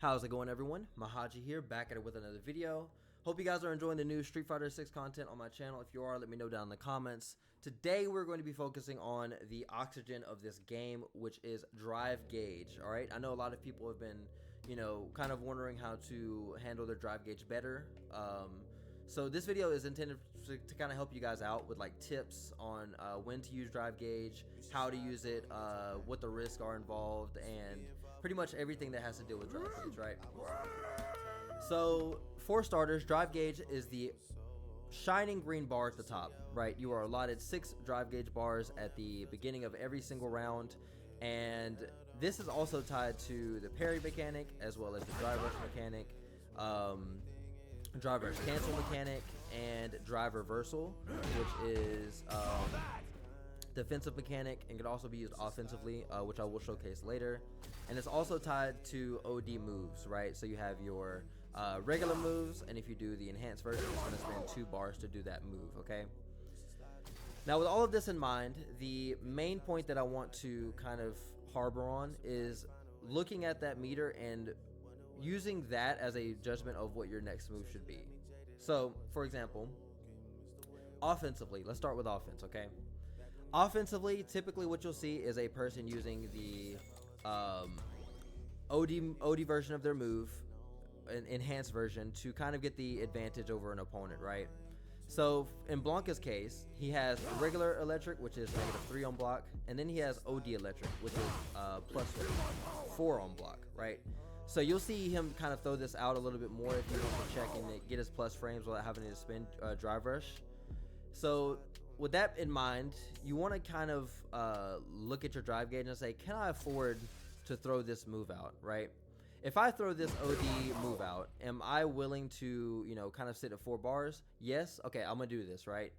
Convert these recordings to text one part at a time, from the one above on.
How's it going, everyone? Mahaji here, back at it with another video. Hope you guys are enjoying the new Street Fighter 6 content on my channel. If you are, let me know down in the comments. Today we're going to be focusing on the oxygen of this game, which is drive gauge. All right, I know a lot of people have been, kind of wondering how to handle their drive gauge better. So this video is intended to kind of help you guys out with like tips on when to use drive gauge, how to use it, what the risks are involved, and pretty much everything that has to do with drive gauge, right? So for starters, drive gauge is the shining green bar at the top, right? You are allotted 6 drive gauge bars at the beginning of every single round, and this is also tied to the parry mechanic as well as the drive rush mechanic, drive rush cancel mechanic, and drive reversal, which is defensive mechanic and can also be used offensively, which I will showcase later. And it's also tied to OD moves, right? So you have your regular moves, and if you do the enhanced version, it's going to spend 2 bars to do that move, okay? Now, with all of this in mind, the main point that I want to kind of harbor on is looking at that meter and using that as a judgment of what your next move should be. So, for example, offensively, let's start with offense, okay? Offensively, typically what you'll see is a person using the OD version of their move, an enhanced version, to kind of get the advantage over an opponent, right? So in Blanca's case, he has regular electric, which is -3 on block, and then he has OD electric, which is +4 on block, right? So you'll see him kind of throw this out a little bit more if you want to check and get his plus frames without having to spend drive rush. So with that in mind, you want to kind of look at your drive gauge and say, can I afford to throw this move out, right? If I throw this OD move out, am I willing to, kind of sit at 4 bars? Yes. Okay, I'm gonna do this, right?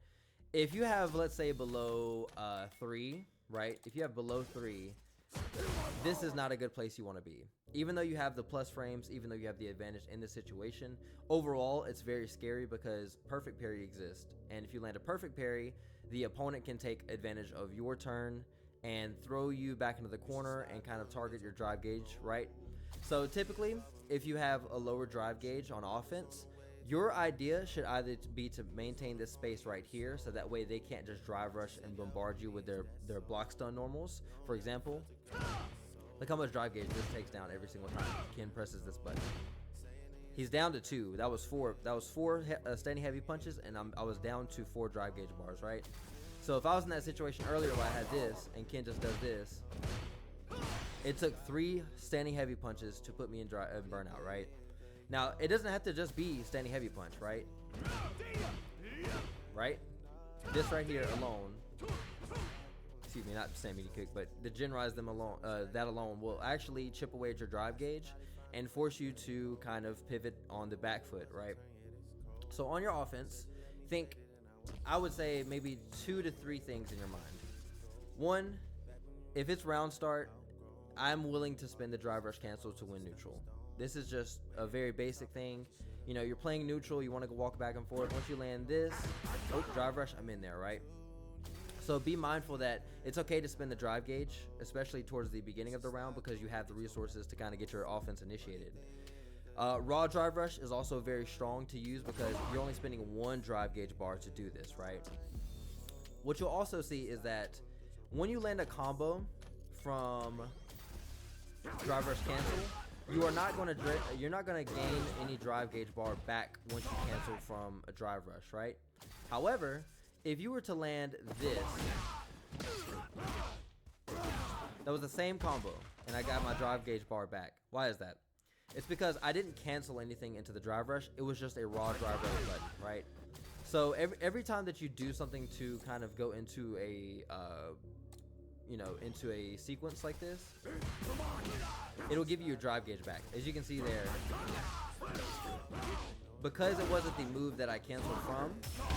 If you have, let's say, below 3, right? If you have below 3, this is not a good place you want to be. Even though you have the plus frames, even though you have the advantage in this situation, overall it's very scary because perfect parry exists, and if you land a perfect parry, the opponent can take advantage of your turn and throw you back into the corner and kind of target your drive gauge, right? So typically, if you have a lower drive gauge on offense, your idea should either be to maintain this space right here, so that way they can't just drive rush and bombard you with their block stun normals. For example, look how much drive gauge this takes down every single time Ken presses this button. He's down to 2. That was 4. That was 4 standing heavy punches, and I was down to 4 drive gauge bars, right? So if I was in that situation earlier where I had this and Ken just does this, it took 3 standing heavy punches to put me in burnout, right? Now, it doesn't have to just be standing heavy punch, right? Right? This right here alone, excuse me, not standing kick, but to generalize them alone, that alone will actually chip away at your drive gauge and force you to kind of pivot on the back foot, right? So on your offense, think, I would say maybe 2 to 3 things in your mind. 1, if it's round start, I'm willing to spend the drive rush cancel to win neutral. This is just a very basic thing. You're playing neutral, you want to go walk back and forth. Once you land this, drive rush, I'm in there, right? So be mindful that it's okay to spend the drive gauge, especially towards the beginning of the round, because you have the resources to kind of get your offense initiated. Raw drive rush is also very strong to use because you're only spending 1 drive gauge bar to do this, right? What you'll also see is that when you land a combo from drive rush cancel, you're not going to gain any drive gauge bar back once you cancel from a drive rush, right? However, if you were to land this, that was the same combo, and I got my drive gauge bar back. Why is that? It's because I didn't cancel anything into the drive rush. It was just a raw drive rush button, right? So every time that you do something to kind of go into a into a sequence like this, it'll give you your drive gauge back. As you can see there, because it wasn't the move that I canceled from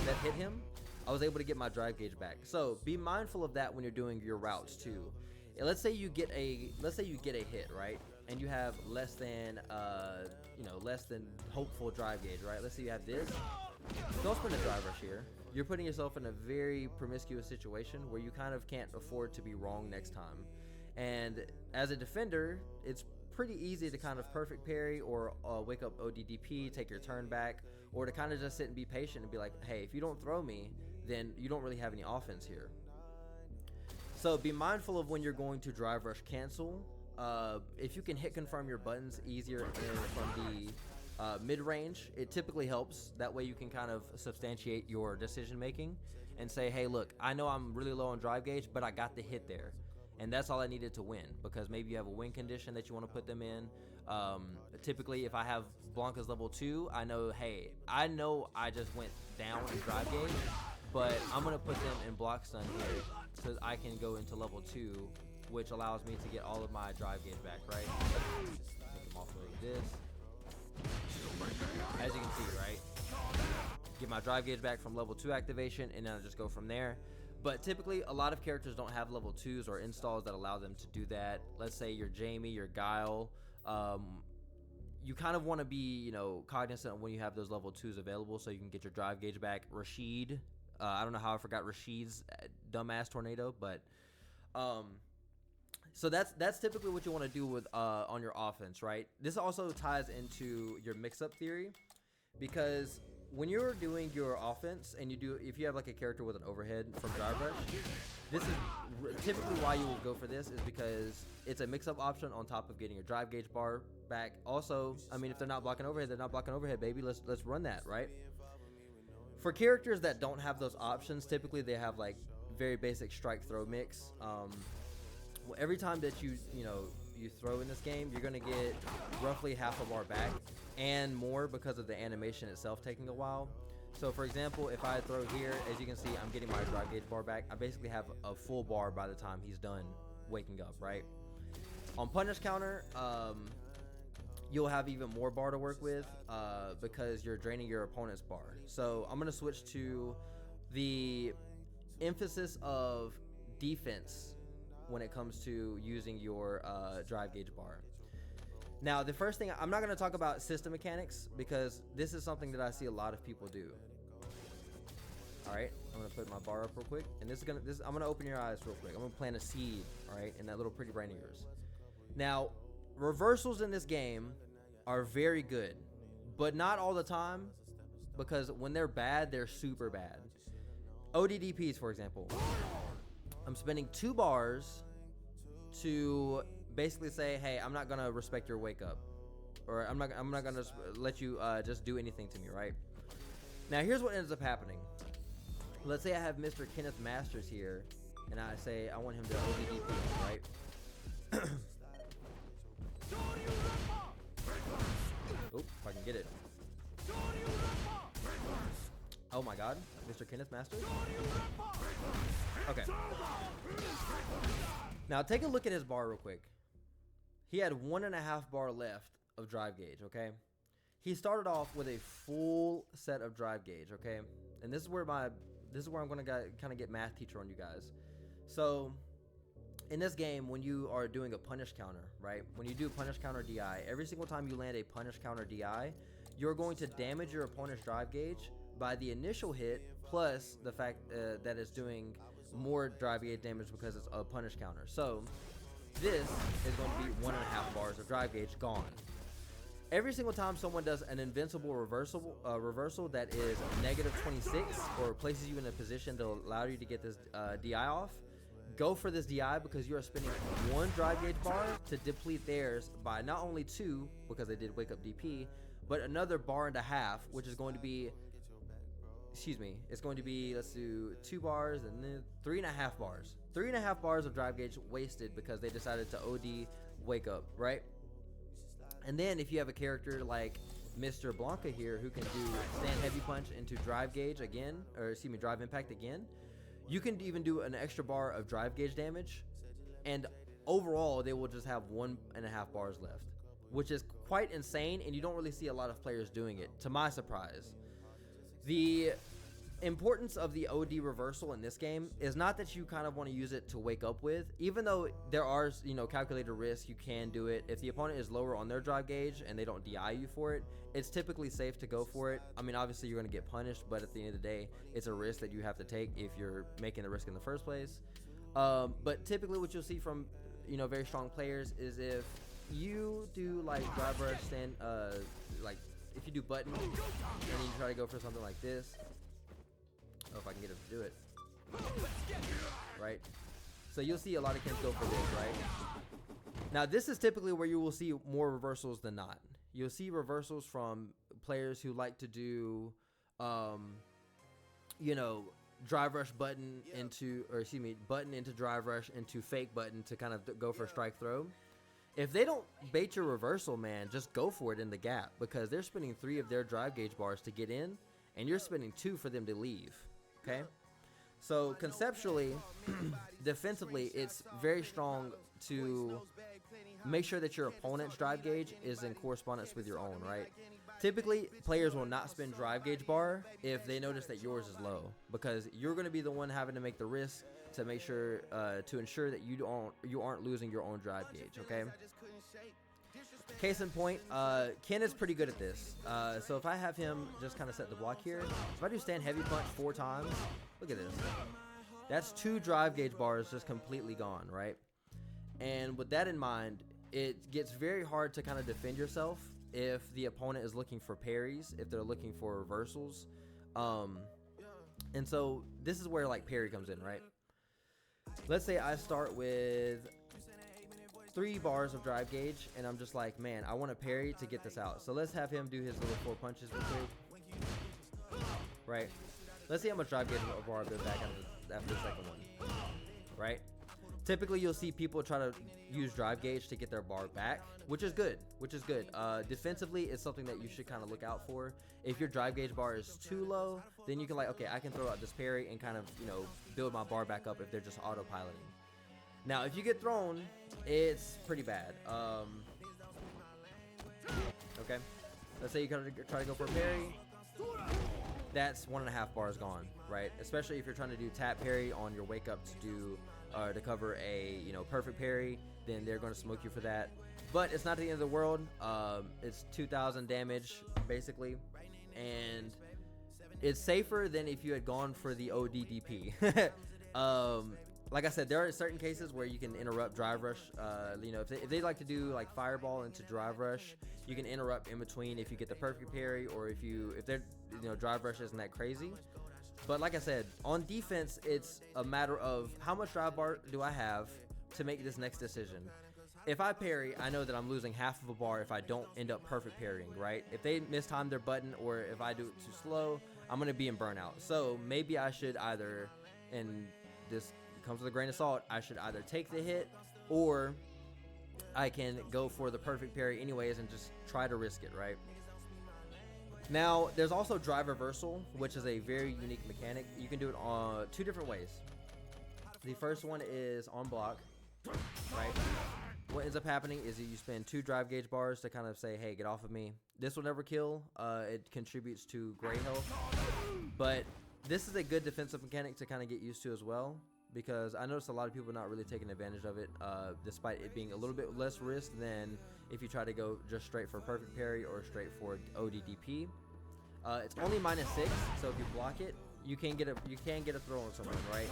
that hit him, I was able to get my drive gauge back. So be mindful of that when you're doing your routes too. Let's say you get a hit, right? And you have less than hopeful drive gauge, right? Let's say you have this. Don't spend a drive rush here. You're putting yourself in a very promiscuous situation where you kind of can't afford to be wrong next time. And as a defender, it's pretty easy to kind of perfect parry or wake up ODDP, take your turn back, or to kind of just sit and be patient and be like, hey, if you don't throw me, then you don't really have any offense here. So be mindful of when you're going to drive rush cancel. If you can hit confirm your buttons easier from the mid-range, it typically helps. That way you can kind of substantiate your decision making and say, hey, look, I know I'm really low on drive gauge, but I got the hit there. And that's all I needed to win, because maybe you have a win condition that you want to put them in. Typically, if I have Blanca's level 2, I know, hey, I know I just went down in drive gauge, but I'm going to put them in block stun here so I can go into level 2, which allows me to get all of my drive gauge back, right? Take them off like this. As you can see, right? Get my drive gauge back from level 2 activation, and then I just go from there. But typically, a lot of characters don't have level 2s or installs that allow them to do that. Let's say you're Jamie, you're Guile. You kind of want to be, cognizant when you have those level 2s available so you can get your drive gauge back. Rashid, I don't know how I forgot Rashid's dumbass tornado, but so that's typically what you want to do with on your offense, right? This also ties into your mix-up theory, because when you're doing your offense and if you have like a character with an overhead from drive rush, this is typically why you will go for this, is because it's a mix-up option on top of getting your drive gauge bar back. Also, I mean, if they're not blocking overhead, they're not blocking overhead, baby. Let's run that, right? For characters that don't have those options, typically they have like very basic strike throw mix. Every time that you throw in this game, you're gonna get roughly half a bar back and more because of the animation itself taking a while. So for example, if I throw here, as you can see, I'm getting my drive gauge bar back. I basically have a full bar by the time he's done waking up, right? On punish counter, you'll have even more bar to work with because you're draining your opponent's bar. So I'm gonna switch to the emphasis of defense when it comes to using your drive gauge bar. Now, the first thing, I'm not going to talk about system mechanics because this is something that I see a lot of people do. All right, I'm going to put my bar up real quick, and I'm going to open your eyes real quick. I'm going to plant a seed, all right, in that little pretty brain of yours. Now, reversals in this game are very good, but not all the time, because when they're bad, they're super bad. ODDPs, for example. I'm spending 2 bars to basically say, hey, I'm not gonna respect your wake up, or I'm not gonna let you just do anything to me, right? Now here's what ends up happening. Let's say I have Mr. Kenneth Masters here, and I say I want him to ODDP, right? Oh, if I can get it. Oh my God, Mr. Kenneth Masters. Okay. Now take a look at his bar real quick. He had 1.5 bar left of drive gauge, okay? He started off with a full set of drive gauge, okay? And this is where I'm gonna kind of get math teacher on you guys. So in this game, when you are doing a punish counter, right? When you do punish counter DI, every single time you land a punish counter DI, you're going to damage your opponent's drive gauge by the initial hit, plus the fact that it's doing more drive gauge damage because it's a punish counter. So this is going to be 1.5 bars of drive gauge gone. Every single time someone does an invincible reversal that is -26 or places you in a position to allow you to get this DI off, go for this DI, because you are spending 1 drive gauge bar to deplete theirs by not only 2, because they did wake up DP, but another 1.5 bars, which is going to be, it's going to be, let's do 2 bars and then 3.5 bars. 3.5 bars of drive gauge wasted because they decided to OD wake up, right? And then if you have a character like Mr. Blanca here who can do stand heavy punch into drive gauge again, or drive impact again, you can even do an extra bar of drive gauge damage, and overall they will just have 1.5 bars left, which is quite insane, and you don't really see a lot of players doing it, to my surprise. The importance of the OD reversal in this game is not that you kind of want to use it to wake up with, even though there are, calculated risks, you can do it. If the opponent is lower on their drive gauge and they don't DI you for it, it's typically safe to go for it. I mean, obviously you're going to get punished, but at the end of the day, it's a risk that you have to take if you're making the risk in the first place. But typically what you'll see from, very strong players is if you do like drive rush, stand, like if you do button and you try to go for something like this. Oh, if I can get him to do it, right? So you'll see a lot of Kens go for this, right? Now this is typically where you will see more reversals than not. You'll see reversals from players who like to do, you know, drive rush button into, or excuse me, button into drive rush into fake button to kind of go for strike throw. If they don't bait your reversal, man, just go for it in the gap, because they're spending 3 of their drive gauge bars to get in, and you're spending 2 for them to leave. Okay, so conceptually, defensively, it's very strong to make sure that your opponent's drive gauge is in correspondence with your own, right? Typically, players will not spend drive gauge bar if they notice that yours is low, because you're going to be the one having to make the risk to make sure to ensure that you aren't losing your own drive gauge. Okay. Case in point, Ken is pretty good at this. So if I have him just kind of set the block here, if I do stand heavy punch 4 times, look at this. That's 2 drive gauge bars just completely gone, right? And with that in mind, it gets very hard to kind of defend yourself if the opponent is looking for parries, if they're looking for reversals. And so this is where like parry comes in, right? Let's say I start with 3 bars of drive gauge, and I'm just like, man, I want a parry to get this out. So let's have him do his little 4 punches real quick, right? Let's see how much drive gauge bar I'll build back after the second one, right? Typically, you'll see people try to use drive gauge to get their bar back, which is good, defensively, it's something that you should kind of look out for. If your drive gauge bar is too low, then you can like, okay, I can throw out this parry and kind of, you know, build my bar back up if they're just autopiloting. Now, if you get thrown, it's pretty bad. Okay, let's say you try to go for a parry. That's 1.5 bars gone, right? Especially if you're trying to do tap parry on your wake up to do to cover a, you know, perfect parry, then they're going to smoke you for that. But it's not the end of the world. It's 2,000 damage basically, and it's safer than if you had gone for the ODDP. Like I said, there are certain cases where you can interrupt drive rush. You know, if they like to do like fireball into drive rush, you can interrupt in between if you get the perfect parry, or if they're, you know, drive rush isn't that crazy. But like I said, on defense, it's a matter of how much drive bar do I have to make this next decision. If I parry, I know that I'm losing half of a bar if I don't end up perfect parrying, right? If they mistime their button, or if I do it too slow, I'm gonna be in burnout. So maybe I should either, and this comes with a grain of salt, I should either take the hit, or I can go for the perfect parry anyways and just try to risk it, right? Now, there's also drive reversal, which is a very unique mechanic. You can do it on 2 different ways. The first one is on block, right? What ends up happening is that you spend 2 drive gauge bars to kind of say, hey, get off of me. This will never kill. It contributes to gray health. But this is a good defensive mechanic to kind of get used to as well, because I noticed a lot of people not really taking advantage of it, despite it being a little bit less risk than if you try to go just straight for perfect parry or straight for ODDP. It's only -6, so if you block it, you can get a throw on someone, right?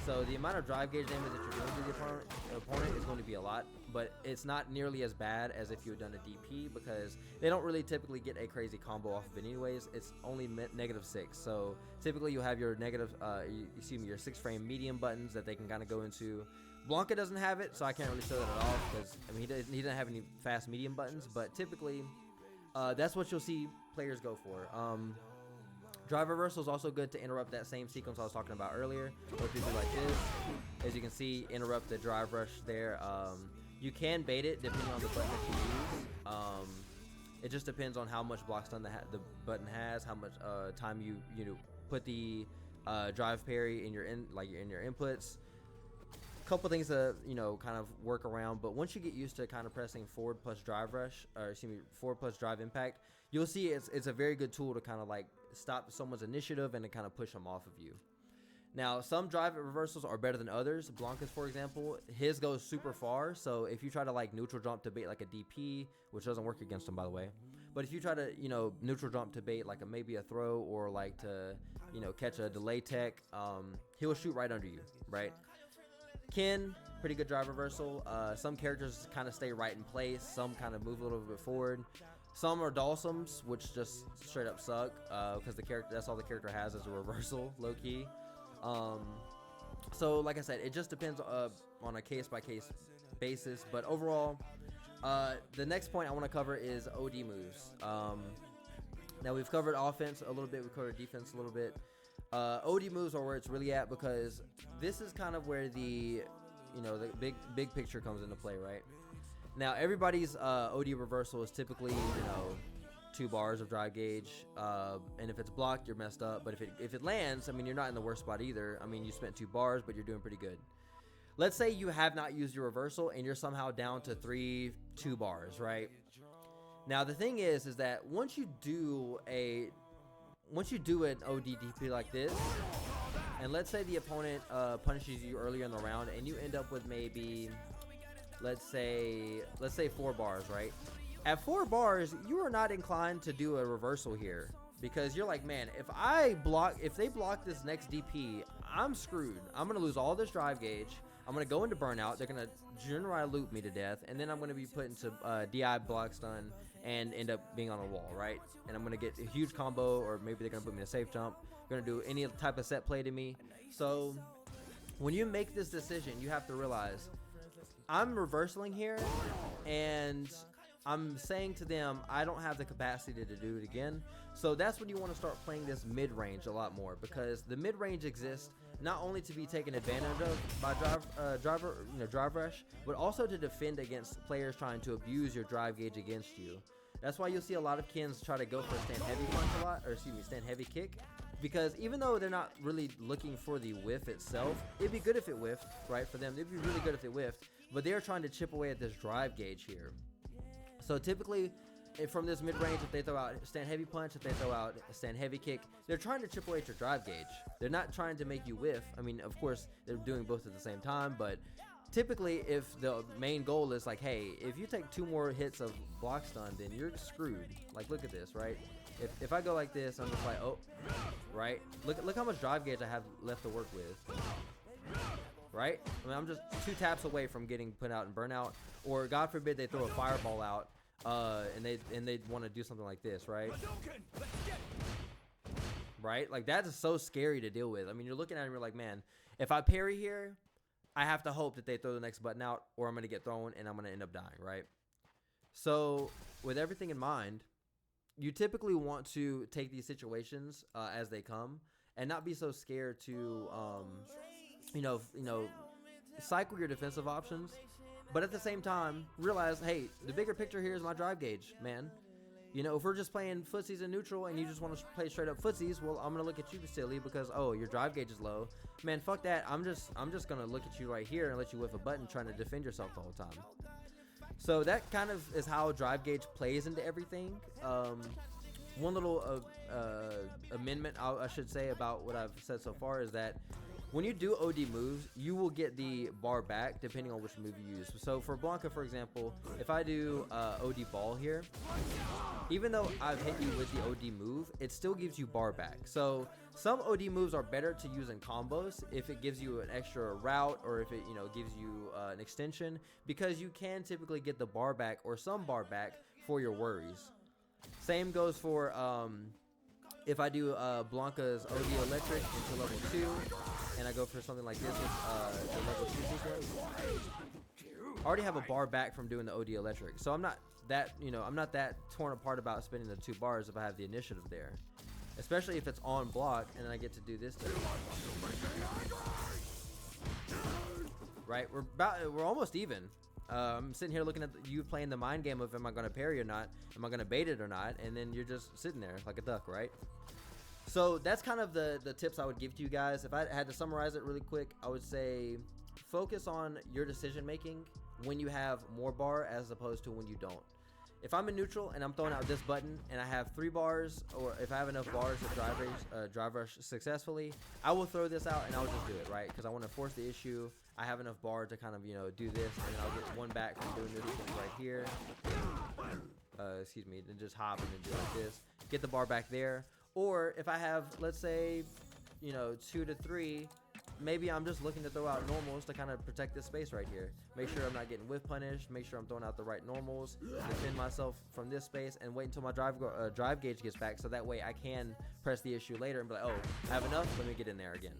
So the amount of drive gauge damage that you're doing to the opponent is going to be a lot, but it's not nearly as bad as if you had done a DP, because they don't really typically get a crazy combo off of it anyways. It's only -6, so typically you'll have your your 6 frame medium buttons that they can kind of go into. Blanca doesn't have it, so I can't really show that at all, because I mean he doesn't have any fast medium buttons, but typically that's what you'll see players go for. Drive reversal is also good to interrupt that same sequence I was talking about earlier. So if you do like this, as you can see, interrupt the drive rush there. You can bait it depending on the button that you use. It just depends on how much block stun the button has, how much time you put the drive parry in your inputs. Couple things to kind of work around, but once you get used to kind of pressing forward plus drive rush, or excuse me, forward plus drive impact, you'll see it's a very good tool to kind of like stop someone's initiative and to kind of push them off of you. Now, some drive reversals are better than others. Blanca's, for example, his goes super far, so if you try to like neutral jump to bait like a DP, which doesn't work against him by the way, but if you try to neutral jump to bait like maybe a throw, or like to catch a delay tech, he'll shoot right under you, right? Ken, pretty good drive reversal. Some characters kind of stay right in place. Some kind of move a little bit forward. Some are Dawsums, which just straight up suck because the character—that's all the character has is a reversal, low key. So like I said, it just depends on a case-by-case basis. But overall, the next point I want to cover is OD moves. Now we've covered offense a little bit, we've covered defense a little bit. OD moves are where it's really at, because this is kind of where the big picture comes into play, right? Now everybody's OD reversal is typically 2 bars of drive gauge, and if it's blocked, you're messed up. But if it lands, I mean, you're not in the worst spot either. I mean, you spent 2 bars, but you're doing pretty good. Let's say you have not used your reversal and you're somehow down to 2 bars, right? Now the thing is that once you do an ODDP like this, and let's say the opponent punishes you earlier in the round, and you end up with maybe, let's say 4 bars, right? At 4 bars, you are not inclined to do a reversal here, because you're like, man, if they block this next DP, I'm screwed. I'm gonna lose all this drive gauge. I'm gonna go into burnout. They're gonna generally loop me to death, and then I'm gonna be put into DI block stun and end up being on a wall, right? And I'm gonna get a huge combo, or maybe they're gonna put me in a safe jump. Gonna do any type of set play to me. So when you make this decision, you have to realize I'm reversing here, and I'm saying to them I don't have the capacity to do it again. So that's when you want to start playing this mid-range a lot more, because the mid-range exists not only to be taken advantage of by drive rush, but also to defend against players trying to abuse your drive gauge against you. That's why you'll see a lot of Kens try to go for a stand heavy punch a lot, or excuse me, stand heavy kick, because even though they're not really looking for the whiff itself, it'd be good if it whiffed, right? For them, it'd be really good if it whiffed, but they're trying to chip away at this drive gauge here. So typically, from this mid-range, if they throw out stand heavy punch, if they throw out stand heavy kick, they're trying to chip away at your drive gauge. They're not trying to make you whiff. I mean, of course, they're doing both at the same time, but typically, if the main goal is like, hey, if you take 2 more hits of block stun, then you're screwed. Like, look at this, right? If I go like this, I'm just like, oh, right? Look how much drive gauge I have left to work with. Right? I mean, I'm just 2 taps away from getting put out in burnout, or God forbid they throw a fireball out, and they want to do something like this, right? Right? Like, that is so scary to deal with. I mean, you're looking at it and you're like, man, if I parry here, I have to hope that they throw the next button out, or I'm going to get thrown and I'm going to end up dying, right? So with everything in mind, you typically want to take these situations as they come, and not be so scared to, cycle your defensive options. But at the same time, realize, hey, the bigger picture here is my drive gauge, man. If we're just playing footsies in neutral and you just want to play straight up footsies, well, I'm gonna look at you silly because, oh, your drive gauge is low. Man, fuck that. I'm just gonna look at you right here and let you whiff a button trying to defend yourself the whole time. So that kind of is how drive gauge plays into everything. One little amendment I should say about what I've said so far is that when you do OD moves, you will get the bar back depending on which move you use. So for Blanca, for example, if I do OD ball here, even though I've hit you with the OD move, it still gives you bar back. So some OD moves are better to use in combos if it gives you an extra route, or if it gives you an extension, because you can typically get the bar back or some bar back for your worries. Same goes for if I do Blanca's OD electric into level 2, and I go for something like this with the level 2 sequence, I already have a bar back from doing the OD electric. So I'm not that torn apart about spending the 2 bars if I have the initiative there. Especially if it's on block and then I get to do this to it. Right? We're almost even. I'm sitting here looking at you playing the mind game of, am I going to parry or not? Am I going to bait it or not? And then you're just sitting there like a duck, right? So that's kind of the tips I would give to you guys. If I had to summarize it really quick, I would say focus on your decision making when you have more bar as opposed to when you don't. If I'm in neutral and I'm throwing out this button and I have 3 bars, or if I have enough bars to drive rush successfully, I will throw this out and I'll just do it, right? Because I want to force the issue. I have enough bar to kind of, do this, and then I'll get 1 back from doing this right here. Excuse me, then just hop and then do like this. Get the bar back there. Or if I have, let's say, 2 to 3, maybe I'm just looking to throw out normals to kind of protect this space right here. Make sure I'm not getting whiff punished. Make sure I'm throwing out the right normals. Defend myself from this space and wait until my drive gauge gets back, so that way I can press the issue later and be like, oh, I have enough. Let me get in there again.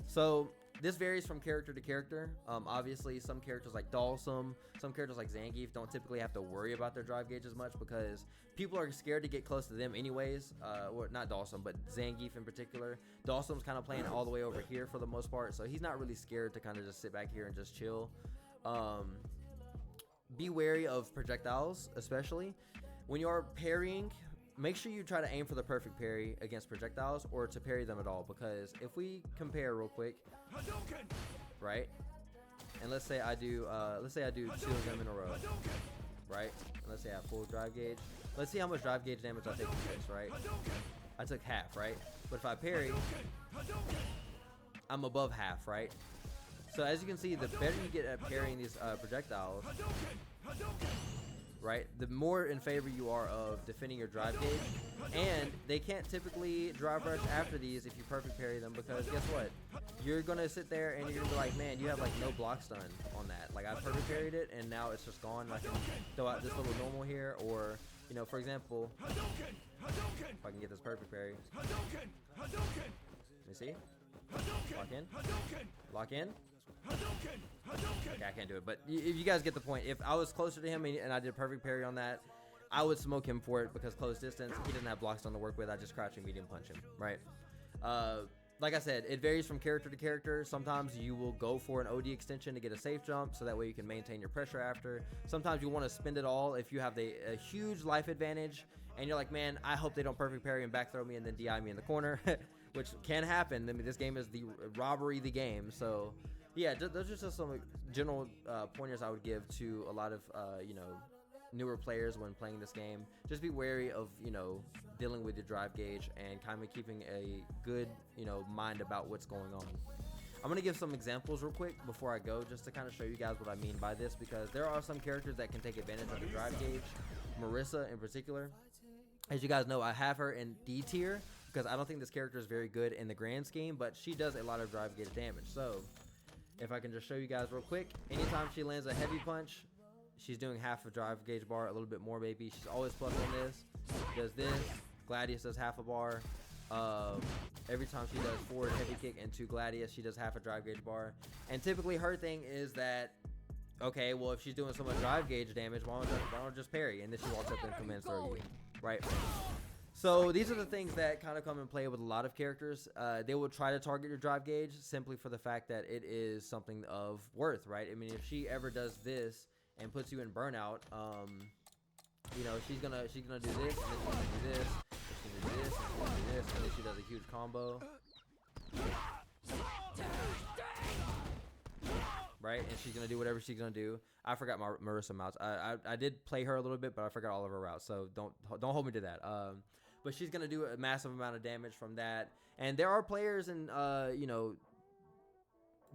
So this varies from character to character. Obviously, some characters like Dalsum, some characters like Zangief don't typically have to worry about their drive gauge as much because people are scared to get close to them anyways. Well, not Dalsum, but Zangief in particular. Dalsum's kind of playing all the way over here for the most part, so he's not really scared to kind of just sit back here and just chill. Be wary of projectiles, especially when you are parrying. Make sure you try to aim for the perfect parry against projectiles or to parry them at all, because if we compare real quick, right? And let's say I do 2 of them in a row, right? And let's say I have full drive gauge. Let's see how much drive gauge damage I take from this, right? I took half, right? But if I parry, I'm above half, right? So as you can see, the better you get at parrying these projectiles, right, the more in favor you are of defending your drive gauge. And they can't typically drive rush after these if you perfect parry them, because guess what? You're gonna sit there and you're gonna be like, man, you have like no block stun on that. Like, I perfect parried it and now it's just gone. I can throw out this little normal here, or, you know, for example, if I can get this perfect parry. Let me see. Lock in. Lock in. Okay, I can't do it, but if you guys get the point, if I was closer to him and I did perfect parry on that, I would smoke him for it, because close distance, he doesn't have blocks on to work with. I just crouch and medium punch him, right? Like I said, it varies from character to character. Sometimes you will go for an OD extension to get a safe jump, so that way you can maintain your pressure after. Sometimes you want to spend it all if you have a huge life advantage, and you're like, man, I hope they don't perfect parry and back throw me and then DI me in the corner, which can happen. I mean, this game is the robbery the game, so yeah, those are just some general pointers I would give to a lot of, you know, newer players when playing this game. Just be wary of, you know, dealing with your drive gauge and kind of keeping a good, you know, mind about what's going on. I'm going to give some examples real quick before I go, just to kind of show you guys what I mean by this, because there are some characters that can take advantage of the drive gauge. Marissa in particular. As you guys know, I have her in D tier because I don't think this character is very good in the grand scheme, but she does a lot of drive gauge damage. So if I can just show you guys real quick, anytime she lands a heavy punch, she's doing half a drive gauge bar, a little bit more maybe. She's always plus on this. Does this. Gladius does half a bar. Every time she does forward heavy kick into Gladius, she does half a drive gauge bar. And typically her thing is that, okay, well, if she's doing so much drive gauge damage, why don't I just parry? And then she walks up and commands throw you, right? So these are the things that kind of come in play with a lot of characters. They will try to target your drive gauge simply for the fact that it is something of worth, right? I mean, if she ever does this and puts you in burnout, you know, she's gonna do this, and then she's gonna do this, and she's gonna do this, and she's gonna do this, and then she does a huge combo, right? And she's gonna do whatever she's gonna do. I forgot my Marissa mounts. I did play her a little bit, but I forgot all of her routes, so don't hold me to that. But she's gonna do a massive amount of damage from that. And there are players, and you know,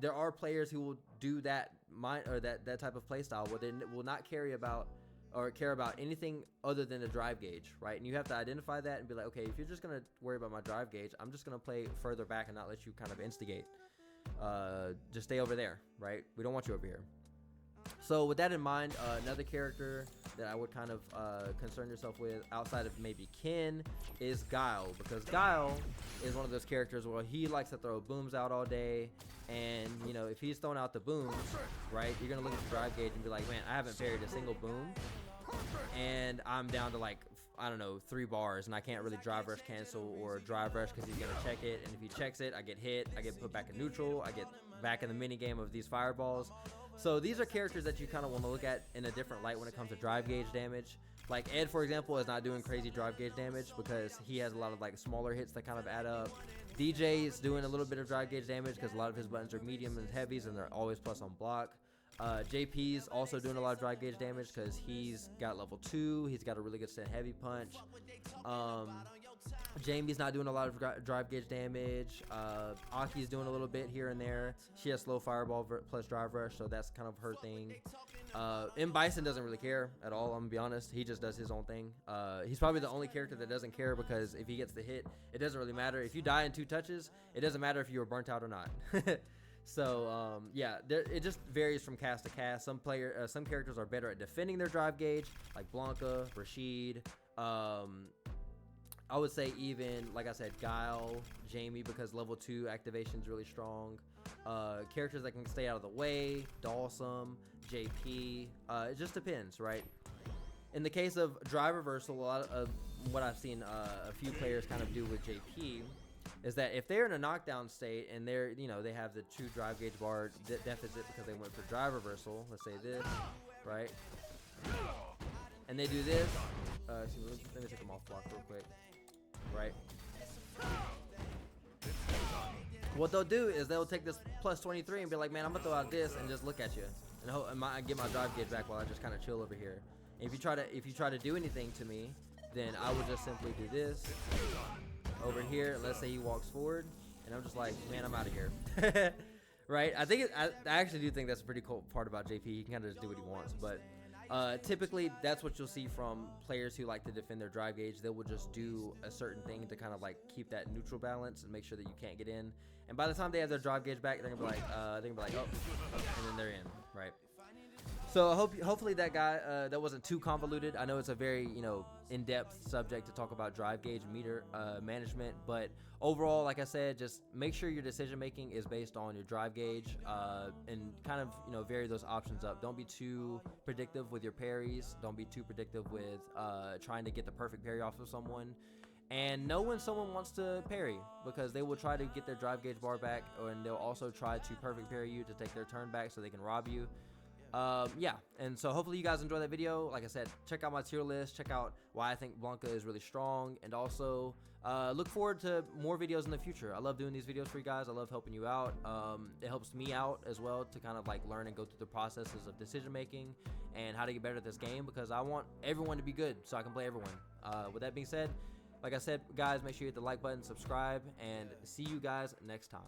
there are players who will do that that type of play style where they will not care about anything other than a drive gauge, right? And you have to identify that and be like, okay, if you're just gonna worry about my drive gauge, I'm just gonna play further back and not let you kind of instigate. Just stay over there, right? We don't want you over here. So with that in mind, another character that I would kind of concern yourself with outside of maybe Ken is Guile, because Guile is one of those characters where he likes to throw booms out all day, and you know, if he's throwing out the booms, right, you're gonna look at the drive gauge and be like, man, I haven't parried a single boom, and I'm down to like, I don't know, 3 bars, and I can't really drive rush cancel or drive rush because he's gonna check it, and if he checks it, I get hit, I get put back in neutral, I get back in the mini game of these fireballs. So these are characters that you kind of want to look at in a different light when it comes to drive gauge damage. Like Ed, for example, is not doing crazy drive gauge damage because he has a lot of like smaller hits that kind of add up. DJ is doing a little bit of drive gauge damage because a lot of his buttons are medium and heavies, and they're always plus on block. JP's also doing a lot of drive gauge damage because he's got level 2. He's got a really good set heavy punch. Jamie's not doing a lot of drive gauge damage. Aki's doing a little bit here and there. She has slow fireball plus drive rush, so that's kind of her thing. M. Bison doesn't really care at all. I'm gonna be honest. He just does his own thing. He's probably the only character that doesn't care, because if he gets the hit, it doesn't really matter. If you die in 2 touches, it doesn't matter if you were burnt out or not. So yeah, it just varies from cast to cast. Some characters are better at defending their drive gauge, like Blanca, Rashid. I would say even, like I said, Guile, Jamie, because level 2 activation is really strong. Characters that can stay out of the way, Dawson, JP. It just depends, right? In the case of drive reversal, a lot of what I've seen a few players kind of do with JP is that if they're in a knockdown state and they're, they have the 2 drive gauge bar deficit because they went for drive reversal, let's say this, right? And they do this. Let me take them off block real quick, right? What they'll do is they'll take this plus 23 and be like, man, I'm gonna throw out this and just look at you and get my drive gauge back while I just kind of chill over here. And if you try to do anything to me, then I would just simply do this over here. And let's say he walks forward, and I'm just like, man, I'm out of here. Right? I actually do think that's a pretty cool part about JP. He can kind of just do what he wants, but typically that's what you'll see from players who like to defend their drive gauge. They will just do a certain thing to kind of like keep that neutral balance and make sure that you can't get in. And by the time they have their drive gauge back, they're gonna be like, oh, and then they're in, right? So hopefully that guy that wasn't too convoluted. I know it's a very in-depth subject to talk about drive gauge meter management, but overall, like I said, just make sure your decision making is based on your drive gauge and kind of vary those options up. Don't be too predictive with your parries. Don't be too predictive with trying to get the perfect parry off of someone. And know when someone wants to parry, because they will try to get their drive gauge bar back, and they'll also try to perfect parry you to take their turn back so they can rob you. Yeah, and so hopefully you guys enjoy that video. Like I said, check out my tier list, check out why I think Blanca is really strong, and also look forward to more videos in the future. I love doing these videos for you guys. I love helping you out. It helps me out as well to kind of like learn and go through the processes of decision making and how to get better at this game, because I want everyone to be good so I can play everyone. With that being said, like I said, guys, make sure you hit the like button, subscribe, and see you guys next time.